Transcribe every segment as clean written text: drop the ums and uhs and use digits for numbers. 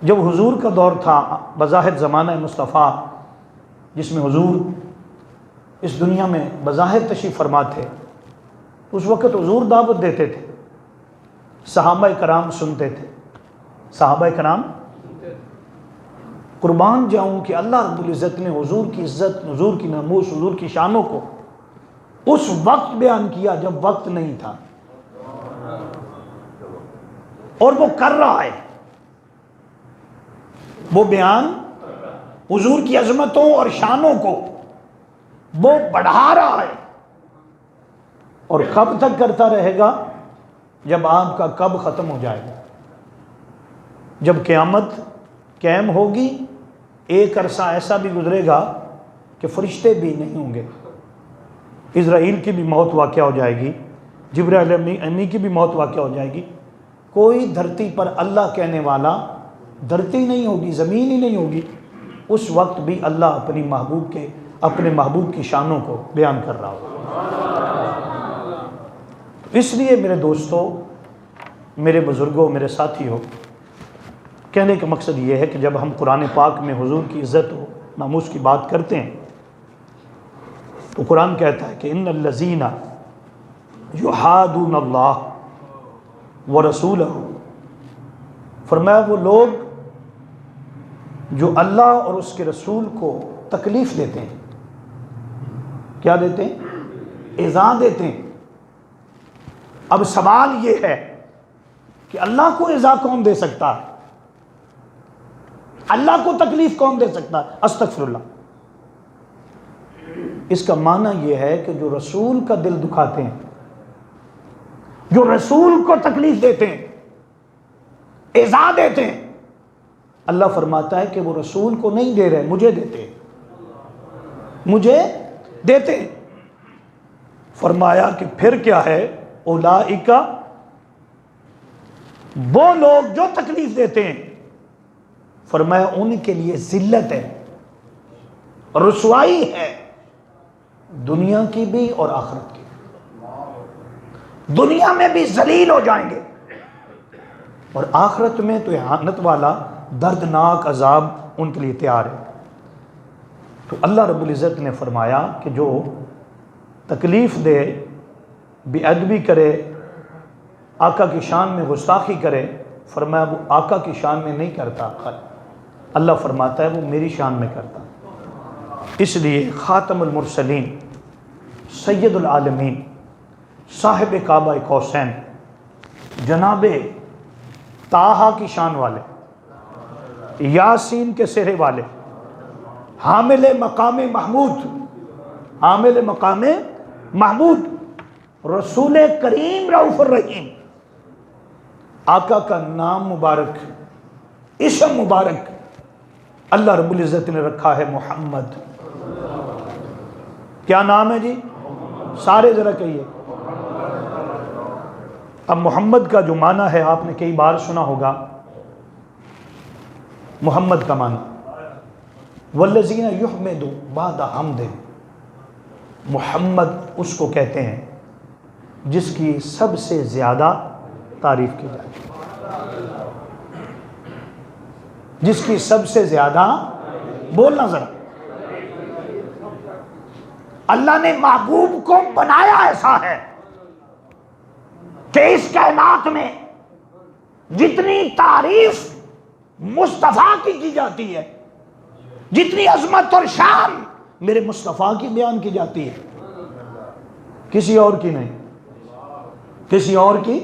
جب حضور کا دور تھا بظاہر زمانہ مصطفیٰ، جس میں حضور اس دنیا میں بظاہر تشریف فرما تھے، اس وقت حضور دعوت دیتے تھے، صحابہ کرام سنتے تھے۔ صحابہ کرام قربان جاؤں کہ اللہ رب العزت نے حضور کی عزت، حضور کی ناموس، حضور کی شانوں کو اس وقت بیان کیا جب وقت نہیں تھا، اور وہ کر رہا ہے۔ وہ بیان حضور کی عظمتوں اور شانوں کو وہ بڑھا رہا ہے، اور کب تک کرتا رہے گا؟ جب آپ کا کب ختم ہو جائے گا، جب قیامت قائم ہوگی، ایک عرصہ ایسا بھی گزرے گا کہ فرشتے بھی نہیں ہوں گے، اسرائیل کی بھی موت واقع ہو جائے گی، جبرائیل امی کی بھی موت واقع ہو جائے گی، کوئی دھرتی پر اللہ کہنے والا دھرتی نہیں ہوگی، زمین ہی نہیں ہوگی۔ اس وقت بھی اللہ اپنے محبوب کی شانوں کو بیان کر رہا ہوگا۔ اس لیے میرے دوستو، میرے بزرگوں، میرے ساتھیوں، کہنے کا مقصد یہ ہے کہ جب ہم قرآن پاک میں حضور کی عزت و ناموس کی بات کرتے ہیں تو قرآن کہتا ہے کہ ان الذین یحادون اللہ ورسولہ، فرمایا وہ لوگ جو اللہ اور اس کے رسول کو تکلیف دیتے ہیں، کیا دیتے ہیں؟ ایذا دیتے ہیں۔ اب سوال یہ ہے کہ اللہ کو ایذا کون دے سکتا ہے؟ اللہ کو تکلیف کون دے سکتا ہے؟ استغفر اللہ۔ اس کا معنی یہ ہے کہ جو رسول کا دل دکھاتے ہیں، جو رسول کو تکلیف دیتے ہیں، ایذا دیتے ہیں، اللہ فرماتا ہے کہ وہ رسول کو نہیں دے رہے، مجھے دیتے ہیں، مجھے دیتے ہیں۔ فرمایا کہ پھر کیا ہے؟ اولئک، وہ لوگ جو تکلیف دیتے ہیں، فرمایا ان کے لیے ذلت ہے، رسوائی ہے، دنیا کی بھی اور آخرت کی بھی۔ دنیا میں بھی ذلیل ہو جائیں گے، اور آخرت میں تو اہانت والا دردناک عذاب ان کے لیے تیار ہے۔ تو اللہ رب العزت نے فرمایا کہ جو تکلیف دے، بے ادبی کرے، آقا کی شان میں گستاخی کرے، فرمایا وہ آقا کی شان میں نہیں کرتا، اللہ فرماتا ہے وہ میری شان میں کرتا۔ اس لیے خاتم المرسلین، سید العالمین، صاحب کعبہ قوسین، جناب طٰہٰ کی شان والے، یاسین کے سہرے والے، حامل مقام محمود، حامل مقام محمود، رسول کریم رؤوف الرحیم، آقا کا نام مبارک، اسم مبارک اللہ رب العزت نے رکھا ہے محمد۔ کیا نام ہے جی؟ سارے ذرا کہیے۔ اب محمد کا جو معنی ہے آپ نے کئی بار سنا ہوگا، محمد کا معنی والذین یحمدوا بعد حمد، محمد اس کو کہتے ہیں جس کی سب سے زیادہ تعریف کی جائے، جس کی سب سے زیادہ، بولنا ذرا، اللہ نے محبوب کو بنایا ایسا ہے کہ اس کائنات میں جتنی تعریف مصطفیٰ کی جاتی ہے، جتنی عظمت اور شان میرے مصطفیٰ کی بیان کی جاتی ہے، کسی اور کی نہیں، کسی اور کی۔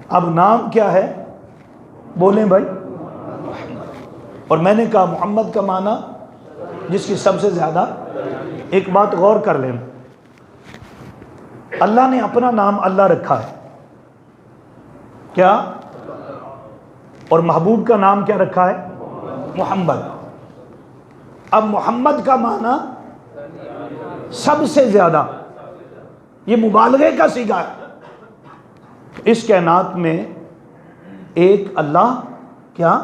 اب نام کیا ہے؟ بولیں بھائی، اور میں نے کہا محمد کا معنی جس کی سب سے زیادہ۔ ایک بات غور کر لیں، اللہ نے اپنا نام اللہ رکھا ہے، کیا؟ اور محبوب کا نام کیا رکھا ہے؟ محمد۔ اب محمد کا معنی سب سے زیادہ، یہ مبالغے کا صیغہ ہے۔ اس کائنات میں ایک اللہ کیا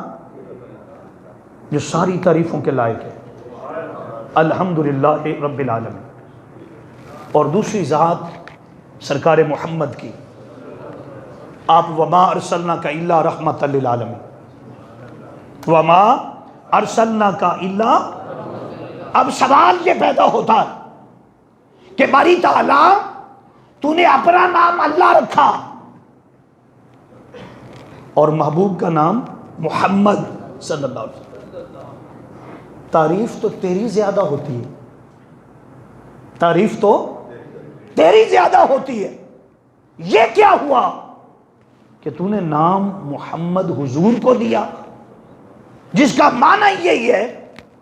جو ساری تعریفوں کے لائق ہے، الحمدللہ رب العالمین، اور دوسری ذات سرکار محمد کی، آپ وما ارسلناک الا رحمۃ للعالمین، وما ارسلناک الا. اب سوال یہ پیدا ہوتا ہے کہ باری تعالیٰ تو نے اپنا نام اللہ رکھا اور محبوب کا نام محمد صلی اللہ علیہ وسلم. تعریف تو تیری زیادہ ہوتی ہے، تعریف تو تیری زیادہ ہوتی ہے. یہ کیا ہوا کہ تو نے نام محمد حضور کو دیا، جس کا معنی یہی ہے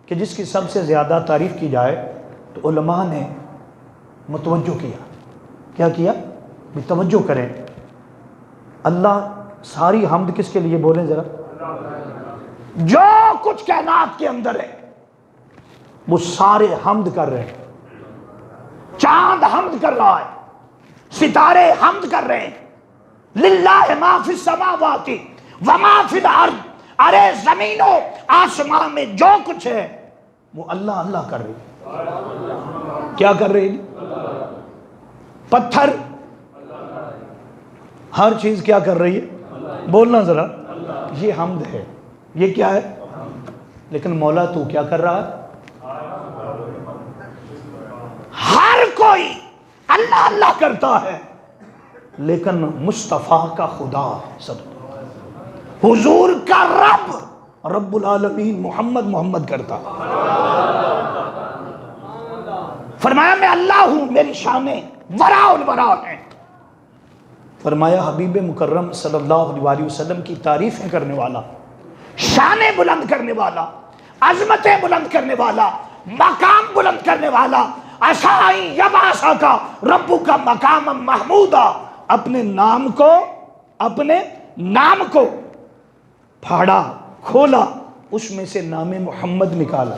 کہ جس کی سب سے زیادہ تعریف کی جائے. تو علماء نے متوجہ کیا، کیا کیا؟ توجہ کریں. اللہ ساری حمد کس کے لیے بولیں ذرا؟ جو کچھ کائنات کے اندر ہے وہ سارے حمد کر رہے ہیں. چاند حمد کر رہا ہے، ستارے حمد کر رہے ہیں. للہ ما فی السماوات وما فی الارض. ارے زمین و آسمان میں جو کچھ ہے وہ اللہ اللہ کر رہی ہے. کیا کر رہی ہے؟ پتھر، ہر چیز کیا کر رہی ہے؟ بولنا ذرا. یہ حمد ہے، یہ کیا ہے؟ لیکن مولا تو کیا کر رہا ہے؟ ہر کوئی اللہ اللہ کرتا ہے، لیکن مصطفیٰ کا خدا حضور کا رب العالمین محمد کرتا. فرمایا میں اللہ ہوں، میری شانیں وراء الورا ہیں. فرمایا حبیب مکرم صلی اللہ علیہ وسلم کی تعریفیں کرنے والا، شانیں بلند کرنے والا، عظمتیں بلند کرنے والا، مقام بلند کرنے والا، عسائی یبعثا کا ربو کا مقام محمودا. اپنے نام کو پھاڑا، کھولا، اس میں سے نام محمد نکالا.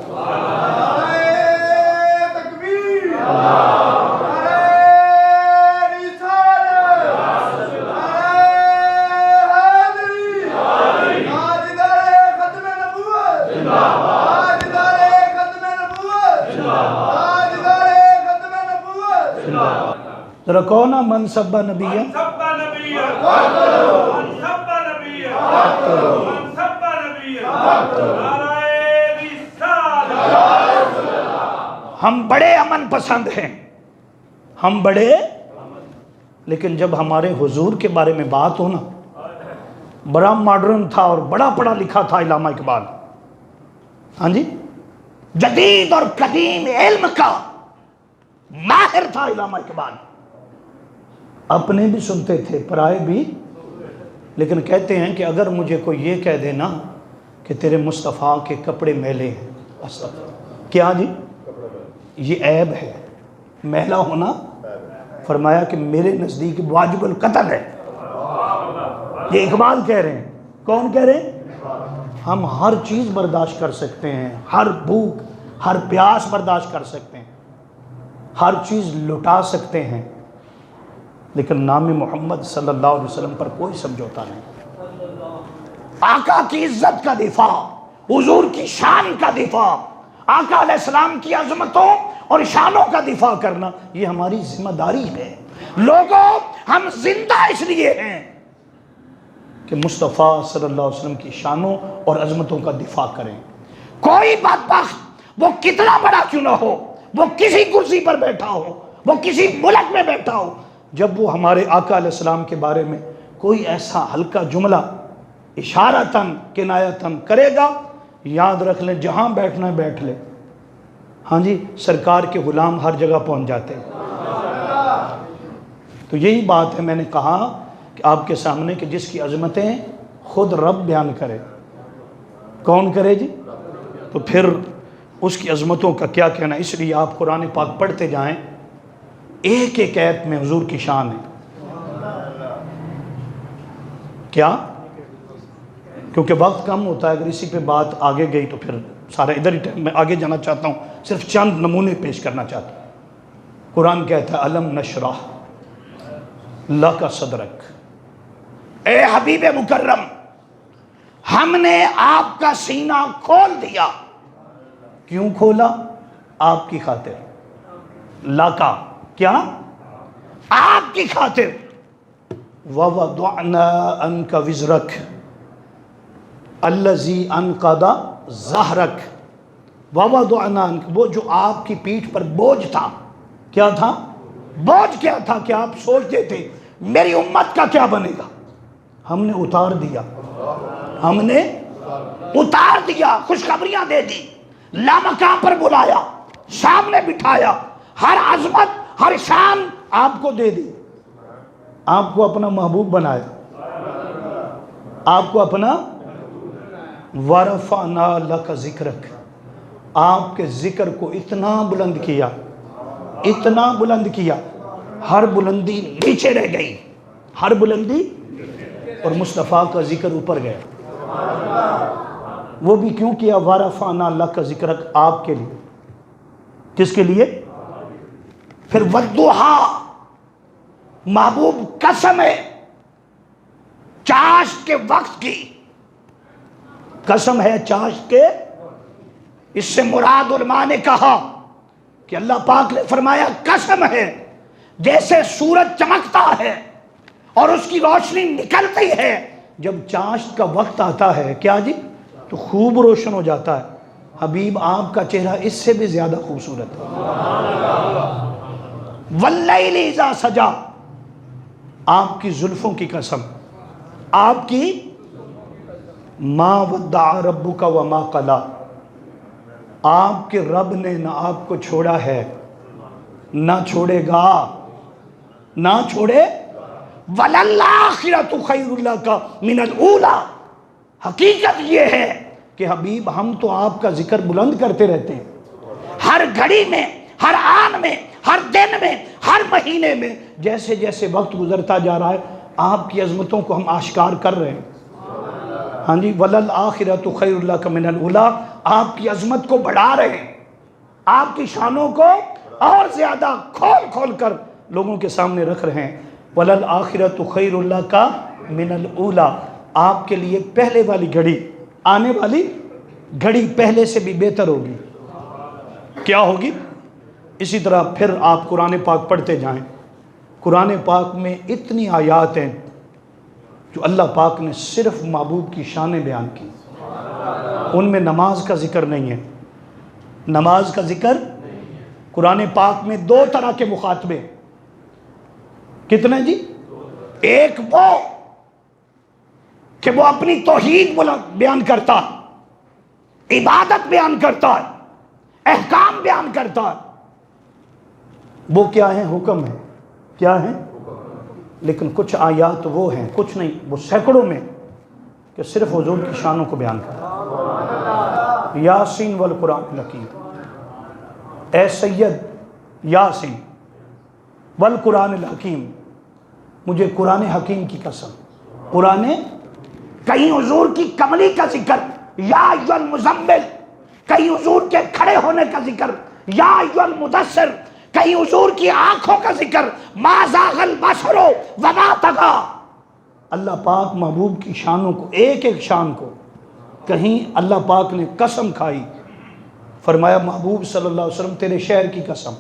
ذرا کون من سب نبی ہم بڑے امن پسند ہیں، ہم بڑے، لیکن جب ہمارے حضور کے بارے میں بات ہو نا، بڑا ماڈرن تھا اور بڑا پڑھا لکھا تھا علامہ اقبال. ہاں جی، جدید اور قدیم علم کا ماہر تھا علامہ اقبال. اپنے بھی سنتے تھے، پرائے بھی. لیکن کہتے ہیں کہ اگر مجھے کوئی یہ کہہ دینا کہ تیرے مصطفیٰ کے کپڑے میلے ہیں، کیا جی یہ عیب ہے؟ میلا ہونا فرمایا کہ میرے نزدیک واجب القتل ہے. یہ اقبال کہہ رہے ہیں. کون کہہ رہے ہیں؟ ہم ہر چیز برداشت کر سکتے ہیں، ہر بھوک ہر پیاس برداشت کر سکتے ہیں، ہر چیز لٹا سکتے ہیں، لیکن نام محمد صلی اللہ علیہ وسلم پر کوئی سمجھوتا نہیں. آقا کی عزت کا دفاع، حضور کی شان کا دفاع، آقا علیہ السلام کی عظمتوں اور شانوں کا دفاع کرنا، یہ ہماری ذمہ داری ہے. لوگوں، ہم زندہ اس لیے ہیں کہ مصطفیٰ صلی اللہ علیہ وسلم کی شانوں اور عظمتوں کا دفاع کریں. کوئی بدبخت وہ کتنا بڑا کیوں نہ ہو، وہ کسی کرسی پر بیٹھا ہو، وہ کسی ملک میں بیٹھا ہو، جب وہ ہمارے آقا علیہ السلام کے بارے میں کوئی ایسا ہلکا جملہ اشارتاً کنایتاً کرے گا، یاد رکھ لیں جہاں بیٹھنا ہے بیٹھ لے. ہاں جی، سرکار کے غلام ہر جگہ پہنچ جاتے ہیں. تو یہی بات ہے، میں نے کہا کہ آپ کے سامنے کہ جس کی عظمتیں خود رب بیان کرے. کون کرے جی؟ تو پھر اس کی عظمتوں کا کیا کہنا. اس لیے آپ قرآن پاک پڑھتے جائیں، ایک ایک آیت میں حضور کی شان ہے. کیا؟ کیونکہ وقت کم ہوتا ہے، اگر اسی پہ بات آگے گئی تو پھر سارا ادھر ہی. میں آگے جانا چاہتا ہوں، صرف چند نمونے پیش کرنا چاہتا ہوں. قرآن کہتا ہے الم نشرح لک صدرک. اے حبیب مکرم، ہم نے آپ کا سینہ کھول دیا. کیوں کھولا؟ آپ کی خاطر. لاکا کیا؟ آپ کی خاطر. وَوَضَعْنَا عَنْكَ وِزْرَكَ الَّذِي أَنْقَضَ ظَهْرَكَ وَوَضَعْنَا عَنْكَ، وہ جو آپ کی پیٹھ پر بوجھ تھا، کیا تھا؟ بوجھ کیا تھا کہ آپ سوچتے تھے میری امت کا کیا بنے گا، ہم نے اتار دیا، ہم نے اتار دیا، خوشخبریاں دے دی، لامکان پر بلایا، سامنے بٹھایا، ہر عظمت ہر شان آپ کو دے دی، آپ کو اپنا محبوب بنایا، آپ کو اپنا وَرَفَعْنَا لَكَ ذِكْرَكَ، آپ کے ذکر کو اتنا بلند کیا، اتنا بلند کیا، ہر بلندی نیچے رہ گئی، ہر بلندی، اور مصطفیٰ کا ذکر اوپر گیا۔ وہ بھی کیوں کیا؟ وَرَفَعْنَا لَكَ ذِكْرَكَ، آپ کے لیے، کس کے لیے؟ پھر وَالضُّحَىٰ، محبوب قسم ہے چاشت کے وقت کی، قسم ہے چاشت کے، اس سے مراد علماء نے کہا کہ اللہ پاک نے فرمایا قسم ہے، جیسے سورج چمکتا ہے اور اس کی روشنی نکلتی ہے، جب چاشت کا وقت آتا ہے کیا جی تو خوب روشن ہو جاتا ہے۔ حبیب آپ کا چہرہ اس سے بھی زیادہ خوبصورت ہے۔ واللیل اذا سجا، آپ کی زلفوں کی قسم، آپ کی، ما ودع ربک وما قلی، آپ کے رب نے نہ آپ کو چھوڑا ہے نہ چھوڑے گا، نہ چھوڑے، وَلَلْآخِرَةُ خَيْرٌ لَكَ مِنَ الْأُولَى، حقیقت یہ ہے کہ حبیب ہم تو آپ کا ذکر بلند کرتے رہتے ہیں، ہر گھڑی میں، ہر آن میں، ہر دن میں، ہر مہینے میں، جیسے جیسے وقت گزرتا جا رہا ہے آپ کی عظمتوں کو ہم آشکار کر رہے ہیں۔ ہاں جی، وَلَلْآخِرَةُ خَيْرٌ لَكَ مِنَ الْأُولَى، آپ کی عظمت کو بڑھا رہے ہیں، آپ کی شانوں کو اور زیادہ کھول کھول کر لوگوں کے سامنے رکھ رہے ہیں۔ وَلَلْآخِرَةُ خَيْرٌ لَكَ مِنَ الْأُولَى، آپ کے لیے پہلے والی گھڑی، آنے والی گھڑی پہلے سے بھی بہتر ہوگی۔ کیا ہوگی؟ اسی طرح پھر آپ قرآن پاک پڑھتے جائیں، قرآن پاک میں اتنی آیات ہیں جو اللہ پاک نے صرف محبوب کی شانیں بیان کی، ان میں نماز کا ذکر نہیں ہے، نماز کا ذکر، قرآن پاک میں دو طرح کے مخاطبے، کتنے جی؟ ایک وہ کہ وہ اپنی توحید بیان کرتا ہے، عبادت بیان کرتا ہے، احکام بیان کرتا ہے، وہ کیا ہیں؟ حکم ہے، کیا ہیں؟ لیکن کچھ آیات وہ ہیں، کچھ نہیں، وہ سینکڑوں میں، کہ صرف حضور کی شانوں کو بیان کرتا ہے۔ یاسین والقرآن الحکیم، اے سید یاسین والقرآن الحکیم، مجھے قرآن حکیم کی قسم، قرآن، کہیں حضور کی کملی کا ذکر یا ایھا المزمل، کہیں حضور کے کھڑے ہونے کا ذکر یا ایھا المدثر، کہیں حضور کی آنکھوں کا ذکر ما زاغ البصر وما طغی۔ اللہ پاک محبوب کی شانوں کو، ایک ایک شان کو، کہیں اللہ پاک نے قسم کھائی، فرمایا محبوب صلی اللہ علیہ وسلم تیرے شہر کی قسم،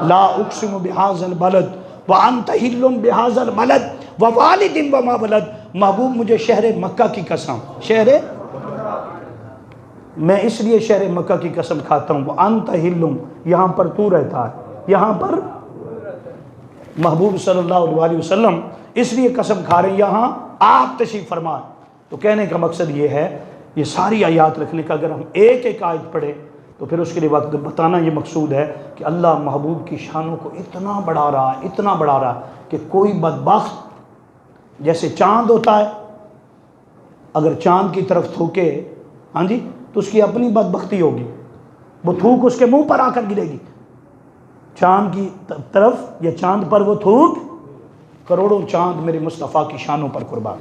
لا اقسم بہذا البلد وانت حل بہذا البلد ووالد وما ولد، محبوب مجھے شہر مکہ کی قسم، شہر، میں اس لیے شہر مکہ کی قسم کھاتا ہوں، وانت حل، یہاں پر تو رہتا ہے، یہاں پر محبوب صلی اللہ علیہ وسلم اس لیے قسم کھا رہے ہیں یہاں آپ تشریف فرما۔ تو کہنے کا مقصد یہ ہے، یہ ساری آیات رکھنے کا، اگر ہم ایک ایک آیت پڑھیں تو پھر اس کے لیے وقت بتانا یہ مقصود ہے کہ اللہ محبوب کی شانوں کو اتنا بڑھا رہا ہے، اتنا بڑھا رہا ہے کہ کوئی بدبخت، جیسے چاند ہوتا ہے، اگر چاند کی طرف تھوکے، ہاں جی، تو اس کی اپنی بدبختی ہوگی، وہ تھوک اس کے منہ پر آ کر گرے گی، چاند کی طرف یا چاند پر وہ تھوک، کروڑوں چاند میرے مصطفیٰ کی شانوں پر قربان۔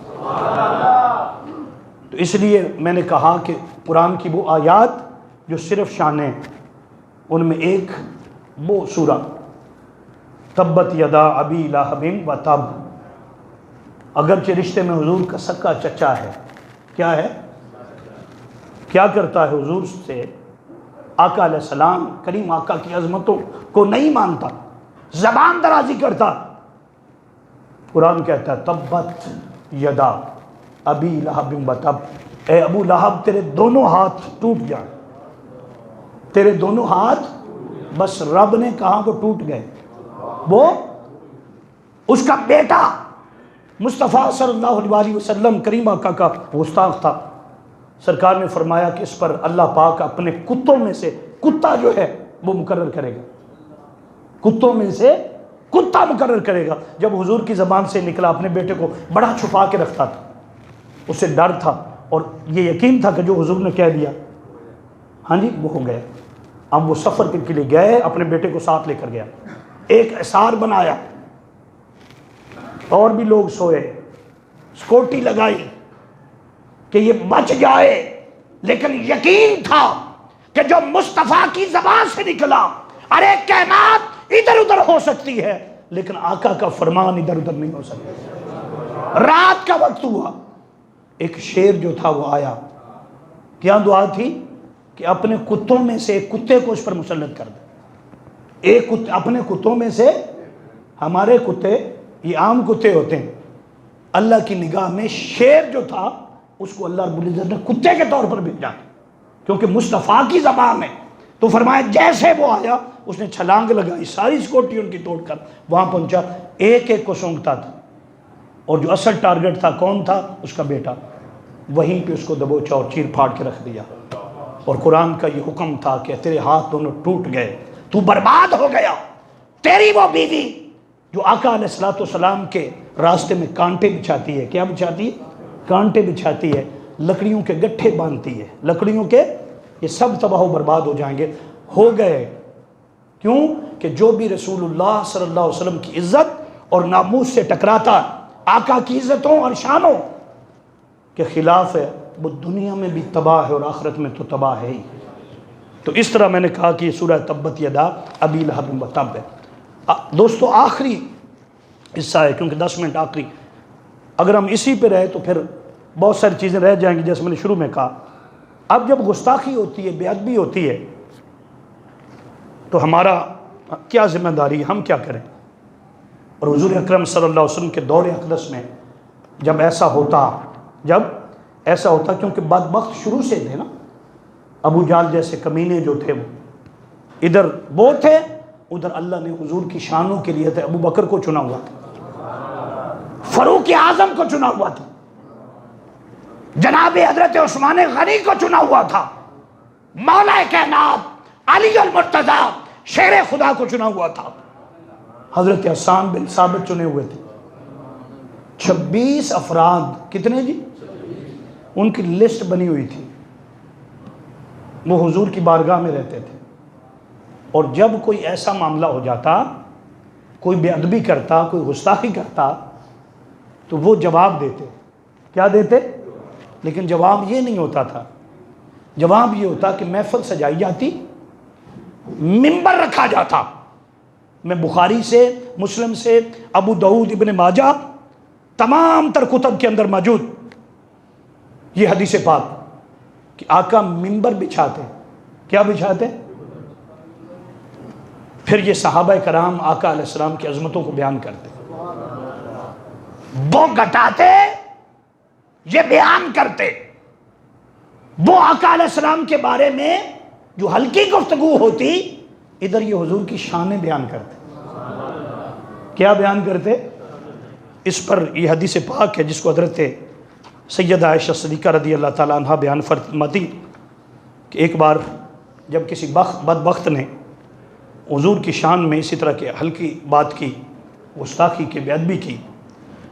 تو اس لیے میں نے کہا کہ قرآن کی وہ آیات جو صرف شانیں، ان میں ایک وہ سورہ تبت یدا ابی لہب وتب، اگرچہ رشتے میں حضور کا سکا چچا ہے، کیا ہے؟ کیا کرتا ہے حضور سے؟ آقا علیہ السلام، کریم آقا کی عظمتوں کو نہیں مانتا، زبان درازی کرتا، قرآن کہتا ہے تبت یدا ابی لہب وتب، اے ابو لہب تیرے دونوں ہاتھ ٹوٹ جائیں، تیرے دونوں ہاتھ، بس رب نے کہا وہ ٹوٹ گئے۔ وہ اس کا بیٹا مصطفیٰ صلی اللہ علیہ وسلم کریم آقا کا گستاخ تھا، سرکار نے فرمایا کہ اس پر اللہ پاک اپنے کتوں میں سے کتا جو ہے وہ مقرر کرے گا، کتوں میں سے کتا مقرر کرے گا۔ جب حضور کی زبان سے نکلا اپنے بیٹے کو بڑا چھپا کے رکھتا تھا، اسے ڈر تھا اور یہ یقین تھا کہ جو حضور نے کہہ دیا ہاں جی وہ ہو گیا۔ اب وہ سفر کے لیے گئے، اپنے بیٹے کو ساتھ لے کر گیا، ایک احسار بنایا، اور بھی لوگ سوئے، سکوٹی لگائی کہ یہ بچ جائے، لیکن یقین تھا کہ جو مصطفیٰ کی زبان سے نکلا، ارے کائنات ادھر ادھر ہو سکتی ہے لیکن آقا کا فرمان ادھر ادھر نہیں ہو سکتا۔ رات کا وقت ہوا، ایک شیر جو تھا وہ آیا، کیا دعا تھی کہ اپنے کتوں میں سے ایک کتے کو اس پر مسلط کر دے۔ ایک اپنے کتوں میں سے، ہمارے کتے یہ عام کتے ہوتے ہیں، اللہ کی نگاہ میں شیر جو تھا اس کو اللہ رب العزت نے کتے کے طور پر بھیجا، کیونکہ مصطفیٰ کی زبان ہے۔ تو فرمایا جیسے وہ آیا اس نے چھلانگ لگائی، ساری سکوٹی ان کی توڑ کر وہاں پہنچا، ایک ایک کو سونگتا تھا، اور جو اصل ٹارگٹ تھا کون تھا؟ اس کا بیٹا، وہیں پہ اس کو دبوچا اور چیر پھاڑ کے رکھ دیا۔ اور قرآن کا یہ حکم تھا کہ تیرے ہاتھ دونوں ٹوٹ گئے، تو برباد ہو گیا۔ تیری وہ بیوی جو آقا علیہ الصلوۃ والسلام کے راستے میں کانٹے بچھاتی ہے، کیا بچھاتی ہے؟ کانٹے بچھاتی ہے، لکڑیوں کے گٹھے باندھتی ہے، لکڑیوں کے، یہ سب تباہ و برباد ہو جائیں گے۔ ہو گئے کیوں؟ کہ جو بھی رسول اللہ صلی اللہ علیہ وسلم کی عزت اور ناموس سے ٹکراتا، آقا کی عزتوں اور شانوں کے خلاف ہے، وہ دنیا میں بھی تباہ ہے اور آخرت میں تو تباہ ہے ہی۔ تو اس طرح میں نے کہا کہ یہ سورہ تبت یدا ابی لہب وتب ہے۔ دوستو آخری حصہ ہے کیونکہ 10 منٹ آخری، اگر ہم اسی پہ رہے تو پھر بہت ساری چیزیں رہ جائیں گی، جیسے میں نے شروع میں کہا۔ اب جب گستاخی ہوتی ہے، بے ادبی ہوتی ہے، تو ہمارا کیا ذمہ داری ہے، ہم کیا کریں؟ اور حضور اکرم صلی اللہ علیہ وسلم کے دور اقدس میں جب ایسا ہوتا کیونکہ بدبخت شروع سے تھے نا، ابو جہل جیسے کمینے جو تھے وہ ادھر وہ تھے، ادھر اللہ نے حضور کی شانوں کے لیے تھے، ابو بکر کو چنا ہوا تھا، فاروق اعظم کو چنا ہوا تھا، جناب حضرت عثمان غنی کو چنا ہوا تھا، مولا کائنات علی المرتضی شیر خدا کو چنا ہوا تھا، حضرت حسان بن ثابت چنے ہوئے تھے۔ 26 افراد، کتنے جی؟ ان کی لسٹ بنی ہوئی تھی، وہ حضور کی بارگاہ میں رہتے تھے، اور جب کوئی ایسا معاملہ ہو جاتا، کوئی بے ادبی کرتا، کوئی گستاخی کرتا، تو وہ جواب دیتے۔ کیا دیتے؟ لیکن جواب یہ نہیں ہوتا تھا، جواب یہ ہوتا کہ محفل سجائی جاتی، منبر رکھا جاتا۔ میں بخاری سے، مسلم سے، ابو داؤد، ابن ماجہ، تمام تر کتب کے اندر موجود یہ حدیث پاک کہ آقا منبر بچھاتے۔ کیا بچھاتے؟ پھر یہ صحابہ کرام آقا علیہ السلام کی عظمتوں کو بیان کرتے، وہ گھٹاتے، یہ بیان کرتے، وہ آقا علیہ السلام کے بارے میں جو ہلکی گفتگو ہوتی، ادھر یہ حضور کی شانیں بیان کرتے۔ کیا بیان کرتے؟ اس پر یہ حدیث پاک ہے جس کو حضرت سیدہ عائشہ صدیقہ رضی اللہ تعالیٰ عنہ بیان فرماتی کہ ایک بار جب کسی بدبخت نے حضور کی شان میں اسی طرح کے ہلکی بات کی، گستاخی کی، بے ادبی کی،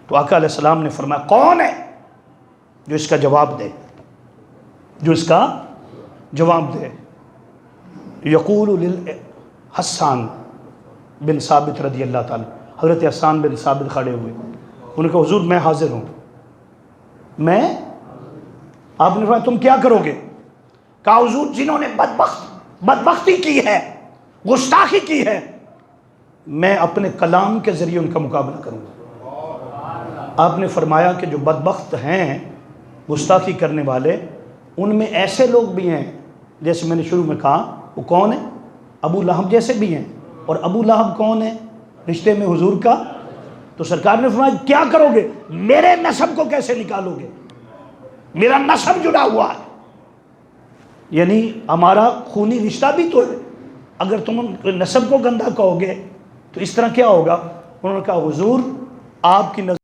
تو آقا علیہ السلام نے فرمایا کون ہے جو اس کا جواب دے، جو اس کا جواب دے؟ یقول حسان بن ثابت رضی اللہ تعالیٰ، حضرت حسان بن ثابت کھڑے ہوئے، انہوں نے کہا حضور میں حاضر ہوں، میں؟ آپ نے فرمایا تم کیا کرو گے؟ کہا حضور جنہوں نے بدبختی کی ہے، گستاخی کی ہے، میں اپنے کلام کے ذریعے ان کا مقابلہ کروں گا۔ آپ نے فرمایا کہ جو بدبخت ہیں، گستاخی کرنے والے، ان میں ایسے لوگ بھی ہیں جیسے میں نے شروع میں کہا، وہ کون ہے؟ ابو لہب جیسے بھی ہیں، اور ابو لہب کون ہے رشتے میں حضور کا؟ تو سرکار نے فرمایا کیا کرو گے؟ میرے نسب کو کیسے نکالو گے؟ میرا نسب جڑا ہوا ہے، یعنی ہمارا خونی رشتہ بھی تو ہے، اگر تم نسب کو گندا کہو گے تو اس طرح کیا ہوگا؟ انہوں نے کہا حضور آپ کی نظر